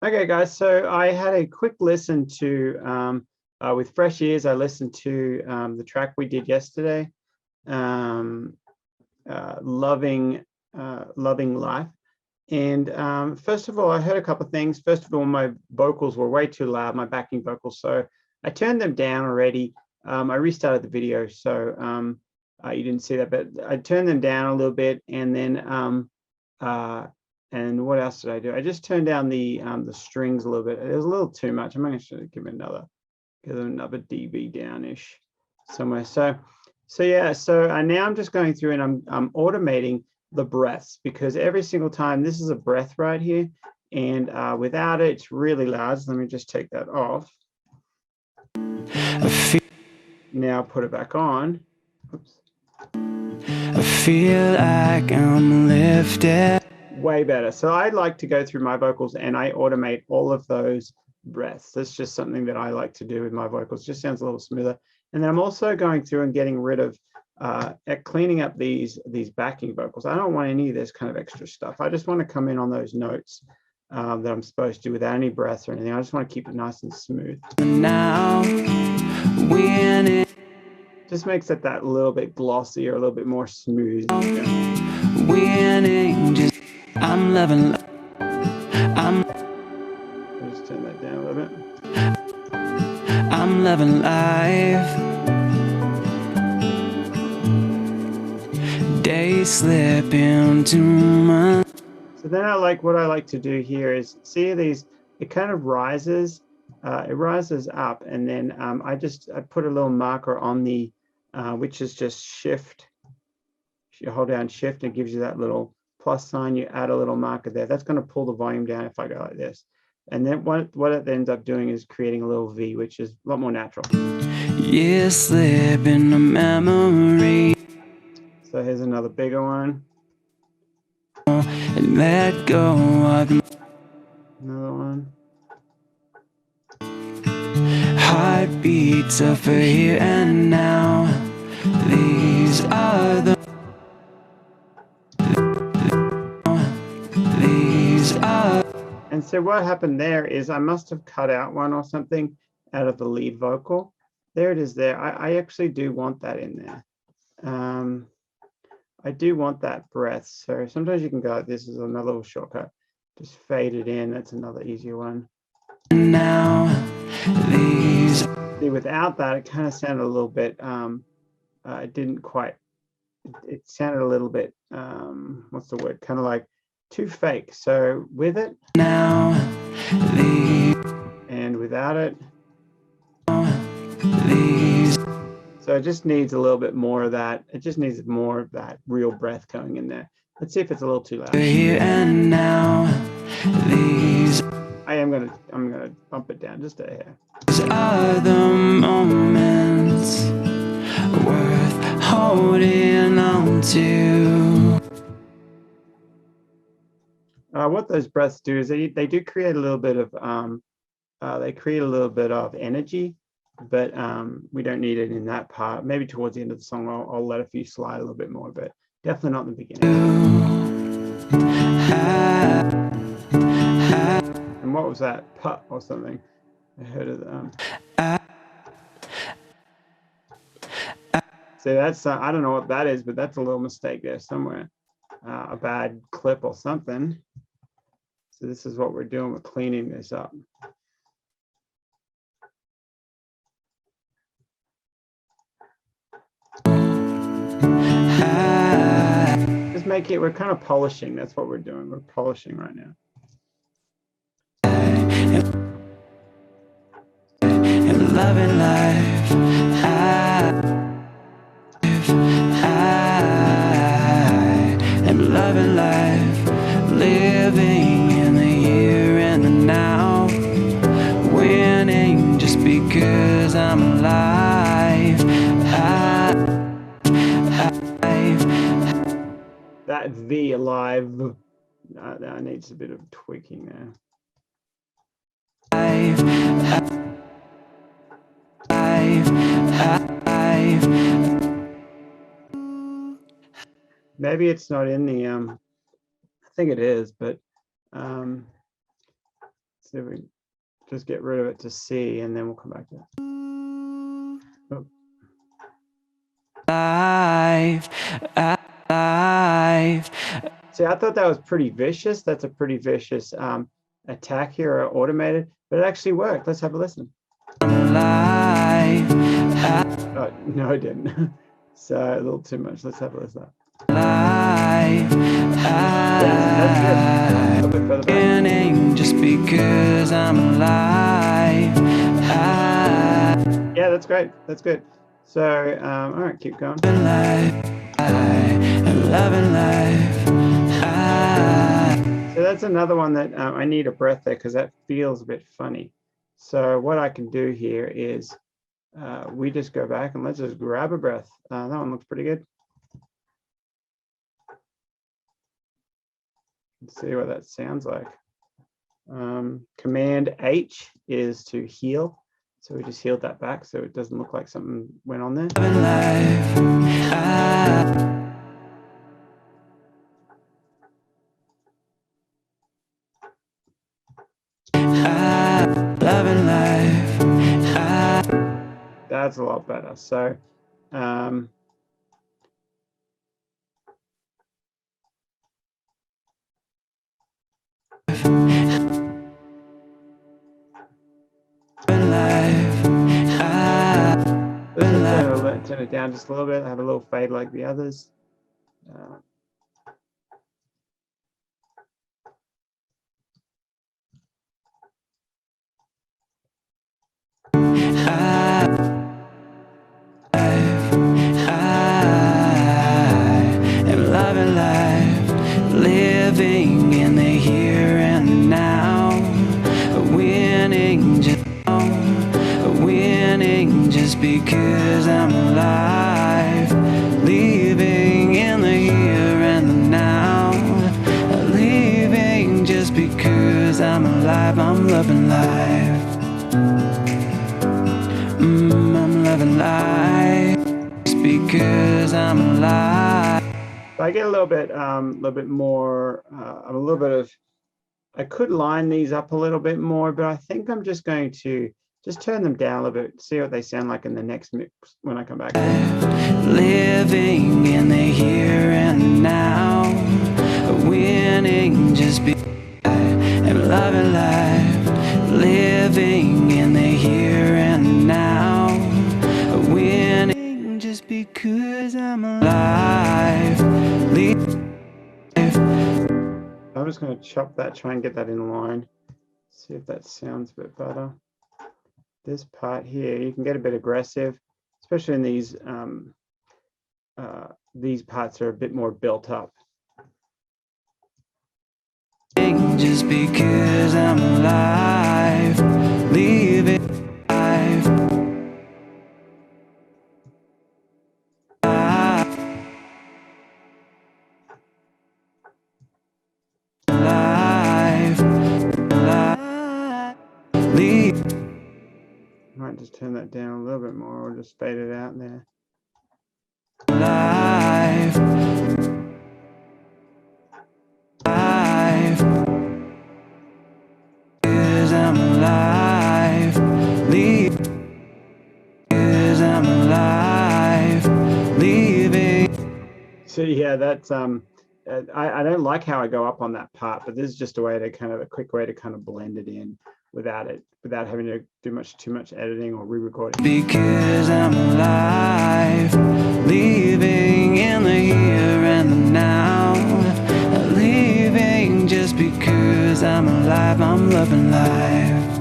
Okay, guys, so I had a quick listen to, with fresh ears, I listened to the track we did yesterday, um, Loving, Loving Life. And first of all, I heard a couple of things. First of all, my vocals were way too loud, my backing vocals. So I turned them down already. I restarted the video, so you didn't see that, but I turned them down a little bit. And then and what else did I do? I just turned down the strings a little bit. It was a little too much. I'm going to give it another dB downish somewhere. So yeah. So now I'm just going through and I'm automating the breaths, because every single time this is a breath right here, and without it, it's really loud. So let me just take that off. Now put it back on. Oops. I feel like I'm lifted. Way better. So I like to go through my vocals and I automate all of those breaths. That's just something that I like to do with my vocals. Just sounds a little smoother. And then I'm also going through and getting rid of cleaning up these backing vocals. I don't want any of this kind of extra stuff. I just want to come in on those notes that I'm supposed to without any breaths or anything. I just want to keep it nice and smooth. Now, winning. Just makes it that little bit glossy or a little bit more smooth. Winning, just I'm loving. I'll just turn that down a little bit. I'm loving life. Days slip into my. So then what I like to do here is see these, it kind of rises, it rises up, and then I put a little marker on the, which is just shift. You hold down shift and it gives you that little plus sign. You add a little marker there. That's going to pull the volume down if I go like this. And then what it ends up doing is creating a little V, which is a lot more natural. You slip in the memory. So here's another bigger one. And let go of Another one. heartbeats of here and now. These are the. These are. And so what happened there is I must have cut out one or something out of the lead vocal. There it is there. I actually do want that in there. I do want that breath. So sometimes you can go, this is another little shortcut. Just fade it in. That's another easier one. Now, these. See, without that, it kind of sounded a little bit, it didn't quite, it sounded a little bit, what's the word? Kind of like too fake. So with it. Now, these. And without it. These. So it just needs a little bit more of that. It just needs more of that real breath going in there. Let's see if it's a little too loud. Here and now, these. I'm gonna bump it down just a hair. These are the moments worth holding on to. What those breaths do is they do create a little bit of energy. But we don't need it in that part. Maybe towards the end of the song, I'll let a few slide a little bit more, but definitely not in the beginning. And what was that? Putt or something? I heard of So that's, I don't know what that is, but that's a little mistake there somewhere. A bad clip or something. So this is what we're doing. We're cleaning this up. Just make it, we're kind of polishing. That's what we're doing. We're polishing right now. And loving life. I am loving life. Living in the here and the now. Winning just because I'm alive. That V, alive, that needs a bit of tweaking there. Maybe it's not in the, I think it is, but see if we can just get rid of it to C, and then we'll come back to it. Oh. Life. See, I thought that was pretty vicious. That's a pretty vicious attack here, or automated, but it actually worked. Let's have a listen. Oh, no, it didn't. So a little too much. Let's have a listen. That's good. A little bit further back. Just because I'm alive. Yeah, that's great. That's good. So, all right, keep going. Loving life. So that's another one that I need a breath there because that feels a bit funny. So what I can do here is we just go back and let's just grab a breath. That one looks pretty good. Let's see what that sounds like. Command H is to heal. So we just healed that back so it doesn't look like something went on there. Loving life. That's a lot better. So turn it down just a little bit. Have a little fade like the others. Loving life, living in the here and now, winning just because I'm alive, living in the here and now, living just because I'm alive. I'm loving life. I'm loving life just because I'm alive. I get a little bit more, I could line these up a little bit more, but I think I'm just going to just turn them down a little bit, see what they sound like in the next mix when I come back. Living in the here and now, winning just because I'm loving life. Living in the here and now, winning just because I'm alive. I'm just going to chop that, try and get that in line. See if that sounds a bit better. This part here, you can get a bit aggressive, especially in these parts are a bit more built up. Just because I'm alive, living life. Might just turn that down a little bit more or just fade it out there. Life. Cause I'm alive. Cause I'm alive. Leaving. So yeah, that's I don't like how I go up on that part, but this is just a way to a quick way to kind of blend it in without having to do too much editing or re-recording. Because I'm alive, living in the here and the now, living just because I'm alive. I'm loving life.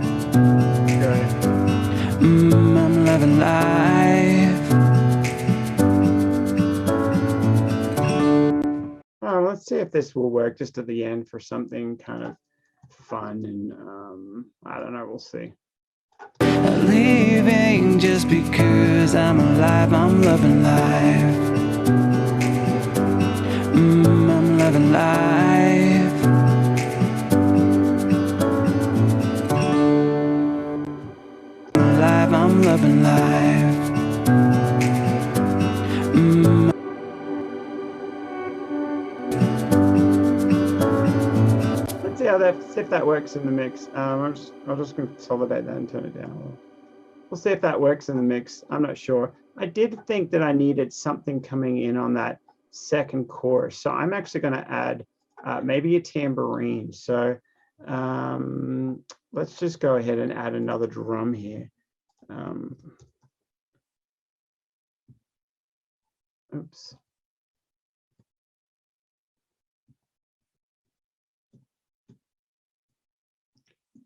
I'm loving life. Let's see if this will work just at the end for something kind of fun and I don't know, we'll see. Living just because I'm alive. I'm loving life. I'm loving life. I'm alive. I'm loving life. Let's see how see if that works in the mix. I'll just consolidate that and turn it down. We'll see if that works in the mix. I'm not sure. I did think that I needed something coming in on that second chorus. So I'm actually going to add maybe a tambourine. So let's just go ahead and add another drum here. Oops.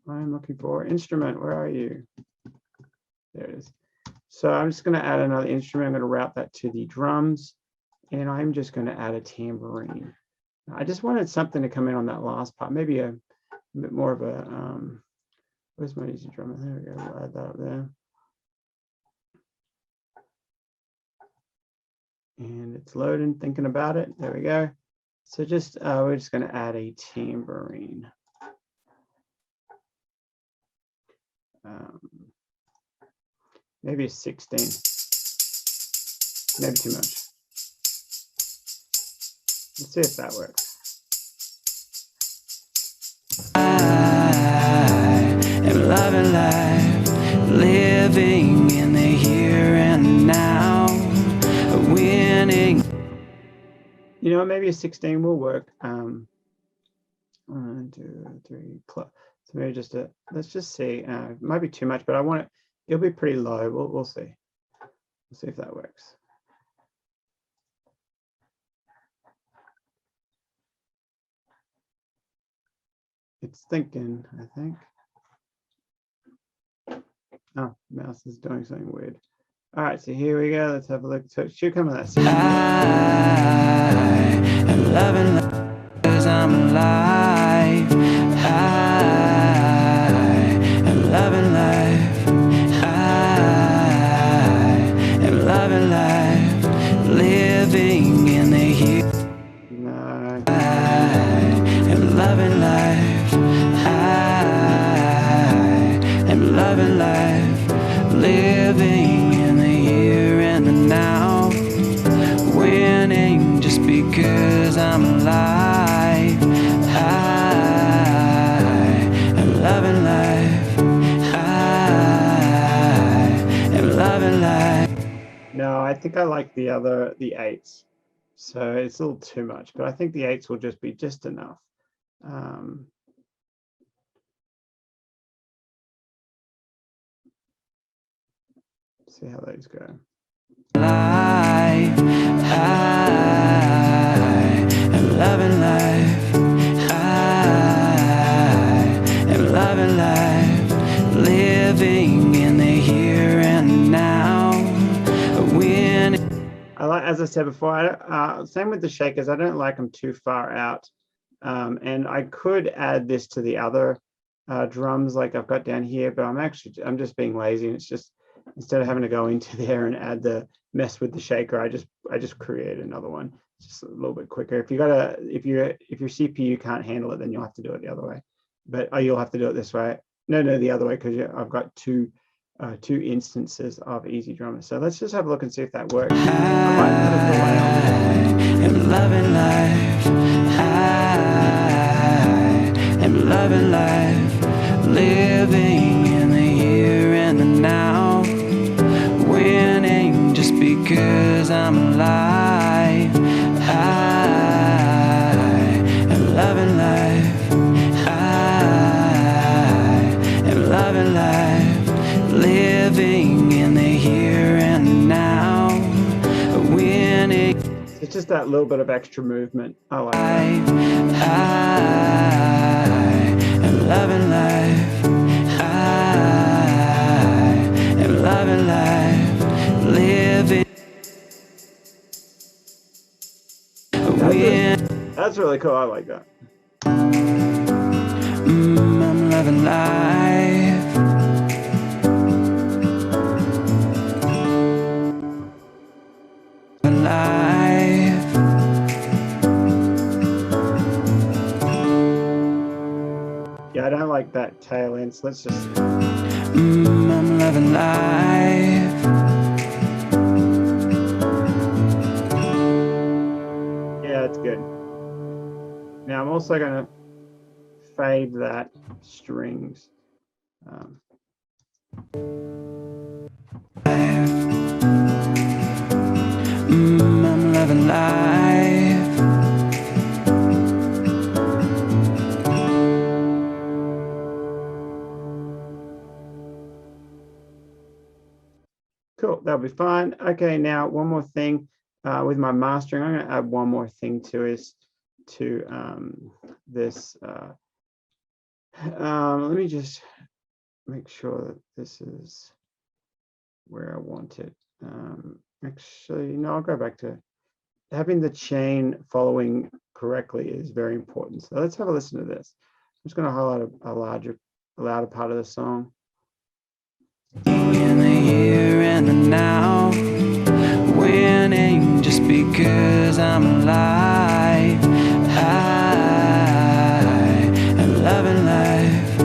I'm looking for instrument. Where are you? There it is. So I'm just going to add another instrument. I'm going to route that to the drums, and I'm just going to add a tambourine. I just wanted something to come in on that last part, maybe a bit more of a, where's my easy drummer? There we go, we'll add that up there. And it's loading, thinking about it. There we go. So just, we're just going to add a tambourine. Maybe a 16, maybe too much. Let's see if that works. I am loving life, living in the here and now, winning. You know, maybe a 16 will work. 1, 2, 3, so maybe just a, let's just see. It might be too much, but I want it, it'll be pretty low. We'll see. We'll see if that works. It's thinking, I think. Oh, mouse is doing something weird. All right, so here we go. Let's have a look. So it should come in that same. I am loving life 'cause I'm alive. I am loving life. I am loving life, living in the here. No. I am loving life. I am loving life, living in the here and the now, winning just because I'm alive. I am loving life. I am loving life. No, I think I like the other, the 8s. So it's a little too much, but I think the 8s will just be just enough. See how those go. Life, I am loving life. I am loving life, living in the here and now, winning. I like, as I said before, same with the shakers. I don't like them too far out. And I could add this to the other drums like I've got down here, but I'm just being lazy, and it's just, instead of having to go into there and add the mess with the shaker, I just create another one. It's just a little bit quicker. If your CPU can't handle it, then you'll have to do it the other way. But you'll have to do it this way. No, the other way, because I've got two instances of Easy Drummer. So let's just have a look and see if that works. I am loving life. I am loving life, living in the here and the now, winning just because I'm alive. I am loving life. I am loving life, living in the here and now, winning. It's just that little bit of extra movement. I like that. I am loving life. I am loving life, living. That's really cool. I like that. I'm loving life. Life. Yeah, I don't like that tail end. So let's just. I'm loving life. Yeah, it's good. Now I'm also going to fade that strings. I'm loving life. Cool, that'll be fine. Okay, now one more thing with my mastering. I'm going to add one more thing to this. Let me just make sure that this is where I want it. Actually, no, I'll go back to having the chain following correctly is very important. So let's have a listen to this. I'm just going to highlight a louder part of the song. In the here and the now, winning just because I'm alive. I am loving life.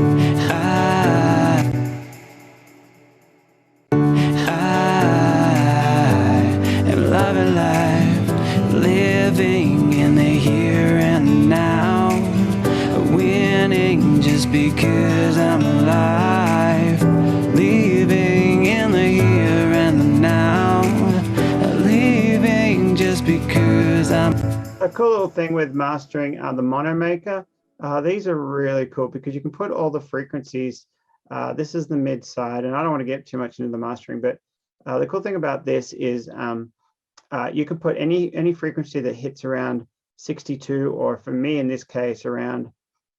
I am loving life, living in the here and now, winning just because I'm alive, living in the here and the now, living just because I'm. A cool little thing with mastering the mono maker. These are really cool because you can put all the frequencies. This is the mid side, and I don't want to get too much into the mastering, but the cool thing about this is you can put any frequency that hits around 62, or for me in this case around,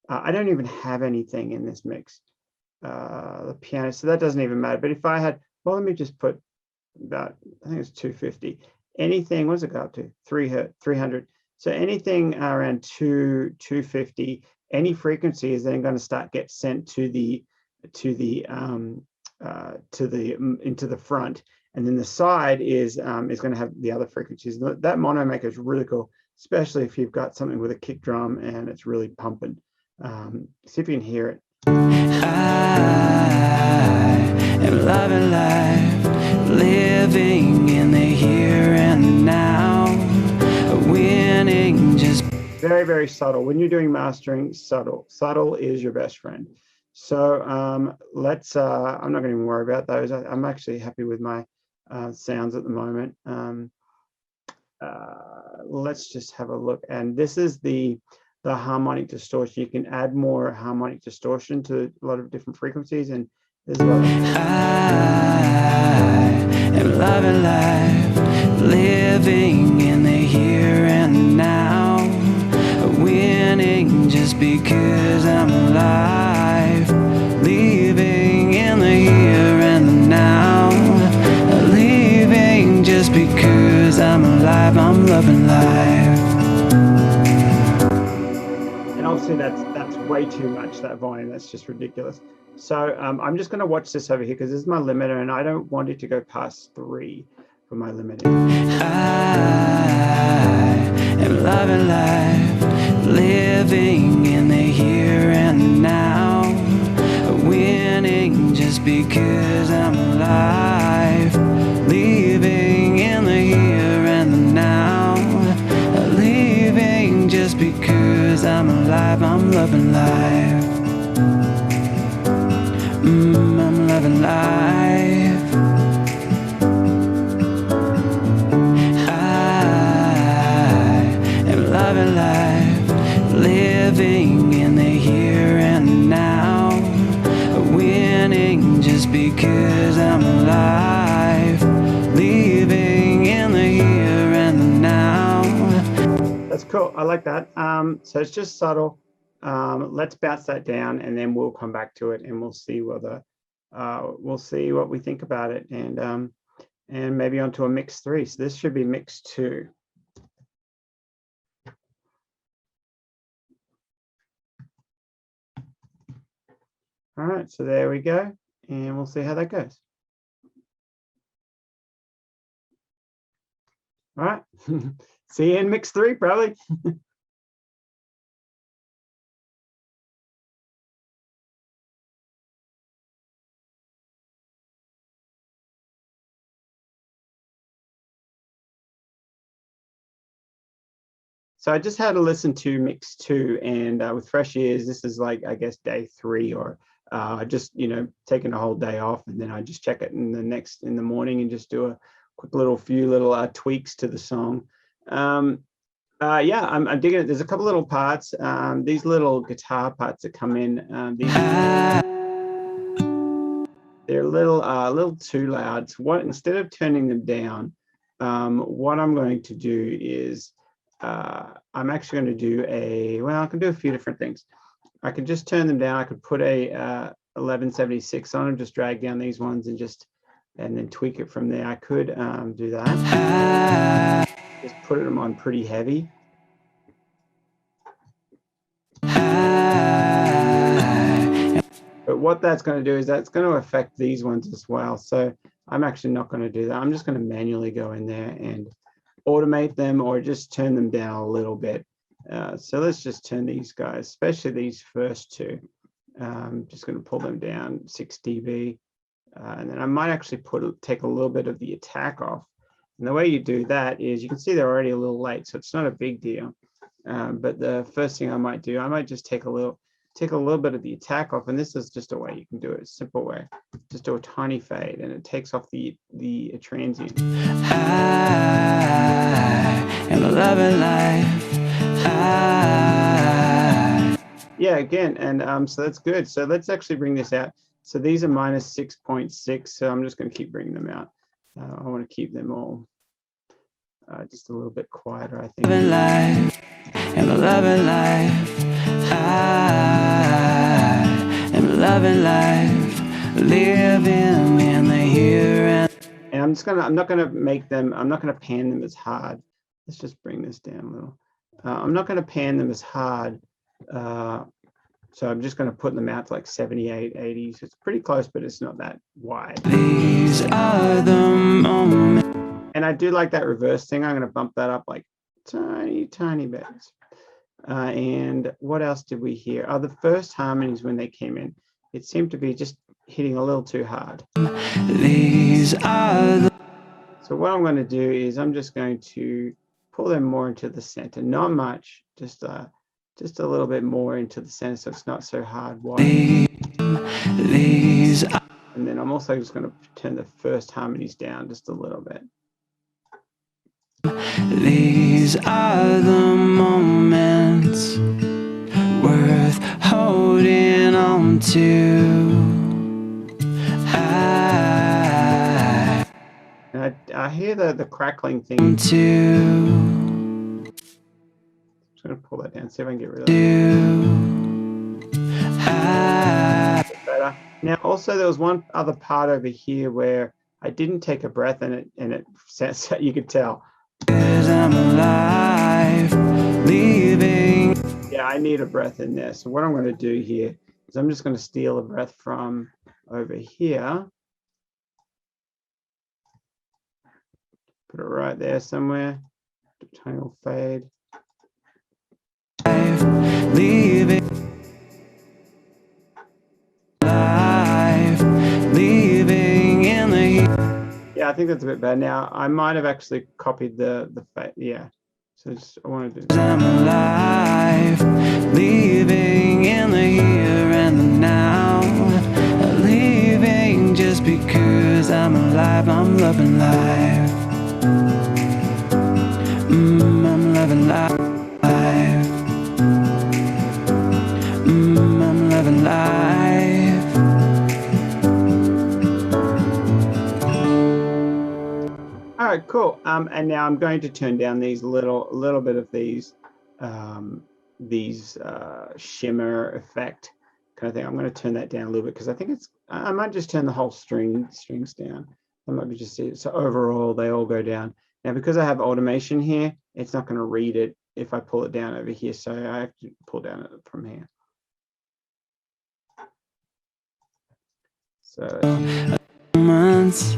I don't even have anything in this mix, the piano, so that doesn't even matter. But if I had, well, let me just put about, I think it's 250. Anything, what does it go up to? 300. So anything around 250, any frequency is then going to start get sent into the front, and then the side is going to have the other frequencies. That mono maker is really cool, especially if you've got something with a kick drum and it's really pumping. See if you can hear it. I am loving life, living in the here and now, winning just. Very, very subtle. When you're doing mastering, subtle is your best friend. So let's, I'm not going to even worry about those. I'm actually happy with my sounds at the moment. Let's just have a look. And this is the harmonic distortion. You can add more harmonic distortion to a lot of different frequencies. And there's a lot of I am loving life, living in the here and now, winning just because I'm alive, living in the here and the now, living just because I'm alive. I'm loving life. And obviously that's way too much, that volume. That's just ridiculous. So I'm just going to watch this over here because this is my limiter, and I don't want it to go past 3 for my limiter. I am loving life, living in the here and now, winning just because I'm alive, living in the here and the now, living just because I'm alive. I'm loving life. I'm loving life. I am loving life, living in the here and now, winning just because I'm alive, living in the here and the now. That's cool. I like that. So it's just subtle. Let's bounce that down, and then we'll come back to it, and we'll see whether we'll see what we think about it, and maybe onto a mix 3. So this should be mix 2. All right, so there we go, and we'll see how that goes. All right, see you in mix 3 probably. So I just had to listen to mix 2, and with fresh ears, this is like, I guess, day 3, or just, taking a whole day off, and then I just check it in the morning and just do a quick few little tweaks to the song. Yeah, I'm digging it. There's a couple little parts. These little guitar parts that come in. They're a little too loud. So instead of turning them down, what I'm going to do is I'm actually going to do I can do a few different things. I can just turn them down. I could put a 1176 on them, just drag down these ones and then tweak it from there. I could do that. Just put them on pretty heavy. But what that's going to do is that's going to affect these ones as well. So I'm actually not going to do that. I'm just going to manually go in there and automate them, or just turn them down a little bit. So let's just turn these guys, especially these first two. Just going to pull them down 6 dB. And then I might actually take a little bit of the attack off. And the way you do that is, you can see they're already a little late, so it's not a big deal. But the first thing I might do, I might just take a little bit of the attack off, and this is just a way you can do it, a simple way. Just do a tiny fade, and it takes off the transient. I am loving life. Yeah, again, and so that's good. So let's actually bring this out. So these are minus 6.6. So I'm just going to keep bringing them out. I want to keep them all just a little bit quieter, I think. Loving life, am loving life. I am loving life, living in the here and I'm not gonna pan them as hard. Let's just bring this down a little. I'm not gonna pan them as hard. So I'm just going to put them out to like 78, 80. So it's pretty close, but it's not that wide. These are the moments. And I do like that reverse thing. I'm going to bump that up like tiny bits. And what else did we hear? Oh, the first harmonies when they came in, it seemed to be just hitting a little too hard. These are the... So what I'm going to do is I'm just going to pull them more into the center. Not much, just a little bit more into the center, so it's not so hard wide. And then I'm also just going to turn the first harmonies down just a little bit. These are the moments worth holding on to. I hear the crackling thing too. I'm going to pull that down, see if I can get rid of it. Better. Now, also, there was one other part over here where I didn't take a breath in it, and it you could tell. I'm alive, leaving. Yeah, I need a breath in there. So what I'm going to do here is I'm just going to steal a breath from over here. Put it right there somewhere. Tiny little fade. Leaving life, leaving in the... Yeah, I think that's a bit bad. Now I might have actually copied the yeah. So I want to do. I'm alive, leaving in the here and the now, leaving just because I'm alive. I'm loving life. I'm loving life. I'm loving life. All right, cool. And now I'm going to turn down these little bit of these shimmer effect kind of thing. I'm going to turn that down a little bit because I think I might just turn the whole strings down. I might be just so overall they all go down. Now because I have automation here, it's not going to read it if I pull it down over here. So I have to pull down it from here. So months,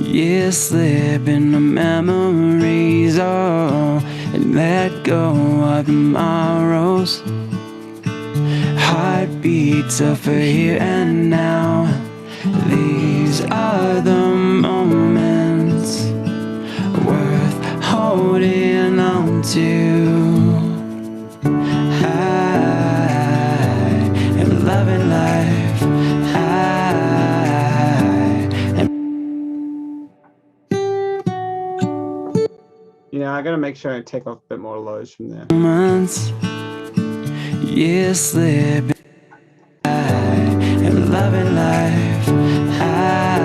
years slip into memories, and let go of tomorrows. Heartbeats of for here and now. These are the moments worth holding on to. I gotta make sure I take off a bit more lows from there. Months, years slip by, am loving life. I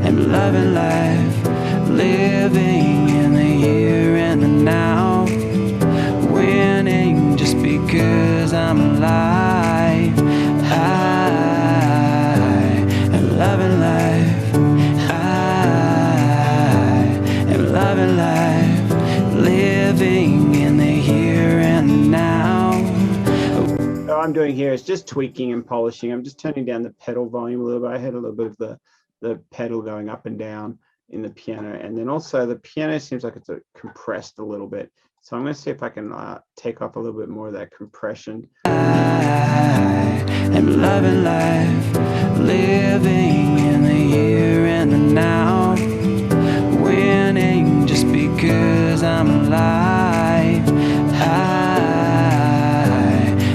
am loving life, living in the here and the now, winning just because I'm alive. I am loving life. I am loving life, living in the here and the now. What I'm doing here is just tweaking and polishing. I'm just turning down the pedal volume a little bit. I had a little bit of the pedal going up and down in the piano, and then also the piano seems like it's compressed a little bit. So I'm going to see if I can take off a little bit more of that compression. I am loving life, living in the here and the now, winning just because I'm alive. I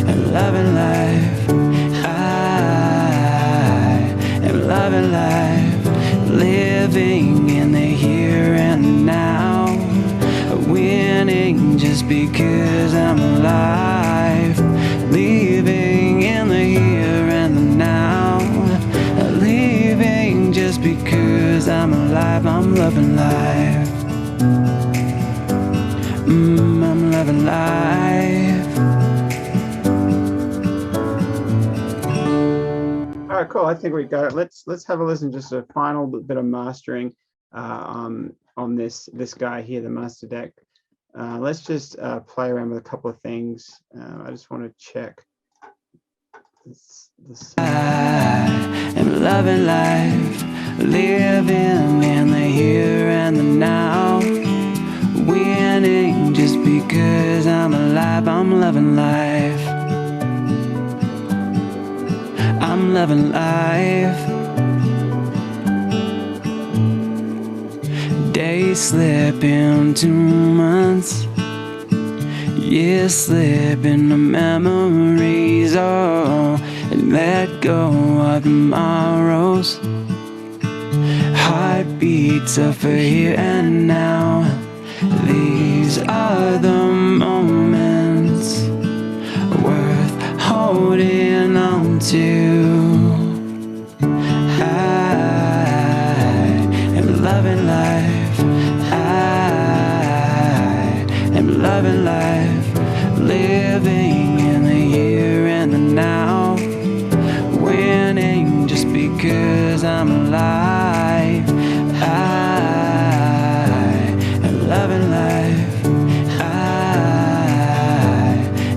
am loving life. I am loving life, living in the here and now, winning just because I'm alive, living in the here and the now, living just because I'm alive. I'm loving life. I'm loving life. All right, cool. I think we got it. Let's have a listen. Just a final bit of mastering on this guy here, the master deck. Let's just play around with a couple of things. I just want to check this. I am loving life, living in the here and the now, winning just because I'm alive. I'm loving life. I'm loving life. Days slip into months, years slip into memories. Oh, and let go of tomorrows. Heartbeats of a here and now. These are the moments worth holding on to. I am loving life. I am loving life, living in the here and the now, winning just because I'm alive. I am loving life. I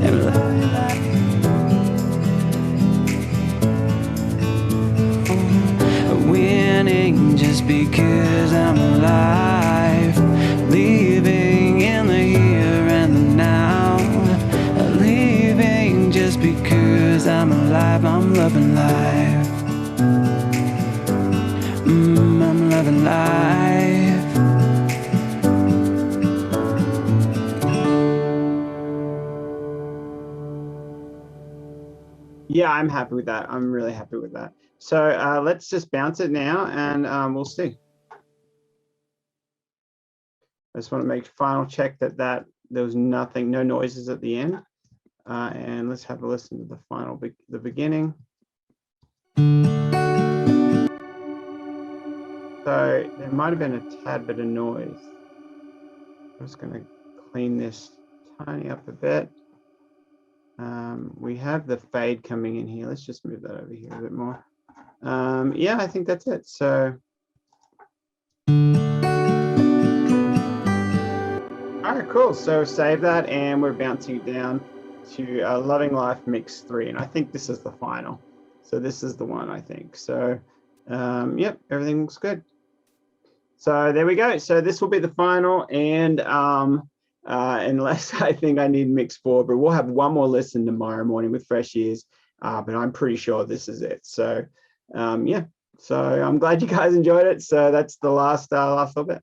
am loving life, winning just because I'm alive, living in the here and the now, living just because I'm alive. I'm loving life. I'm loving life. Yeah, I'm happy with that. I'm really happy with that. So let's just bounce it now, and we'll see. I just want to make final check that there was nothing, no noises at the end. And let's have a listen to the final, the beginning. So there might have been a tad bit of noise. I'm just going to clean this tiny up a bit. We have the fade coming in here. Let's just move that over here a bit more. Yeah, I think that's it. So, all right, cool. So save that, and we're bouncing it down to Loving Life Mix 3. And I think this is the final. So this is the one, I think. So, yep, everything looks good. So there we go. So this will be the final, and unless I think I need mix 4, but we'll have one more listen tomorrow morning with fresh ears. But I'm pretty sure this is it. So yeah. So I'm glad you guys enjoyed it. So that's the last little bit.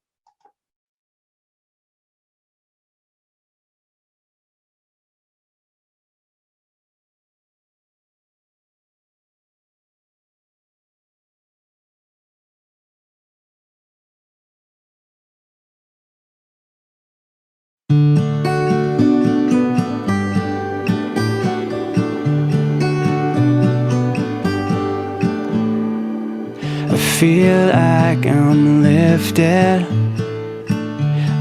feel like I'm lifted,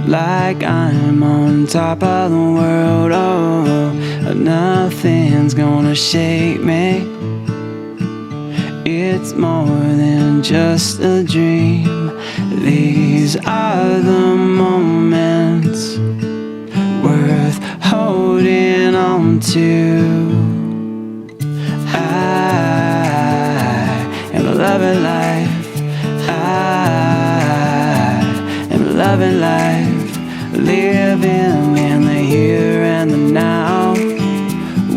like I'm on top of the world. Oh, nothing's gonna shake me. It's more than just a dream. These are the moments worth holding on to. I am loving life. I am loving life, living in the here and the now,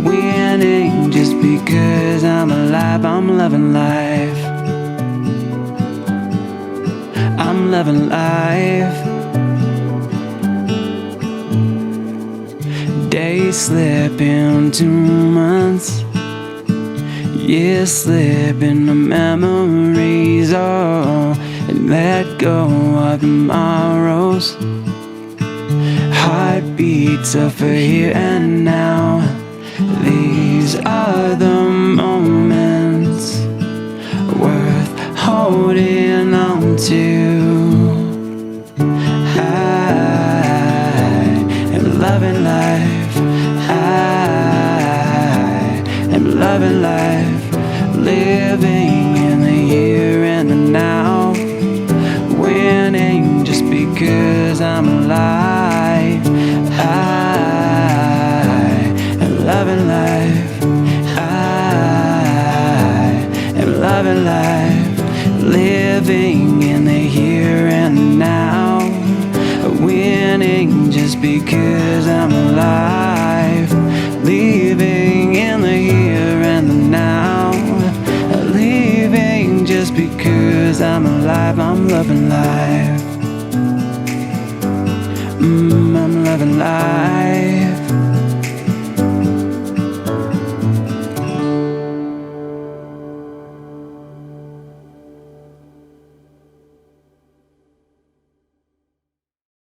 winning just because I'm alive. I'm loving life. I'm loving life. Days slip into months, years slip into memories. Oh, and let go of tomorrows. Heartbeats are for here and now. These are the moments worth holding on to. I am loving life. I am loving life, living in the here and the now, winning just because I'm alive. I am loving life. I am loving life, living in the here and now, winning just because I'm alive. Living in the here and the now, living just because I'm alive. I'm loving life. I'm loving life.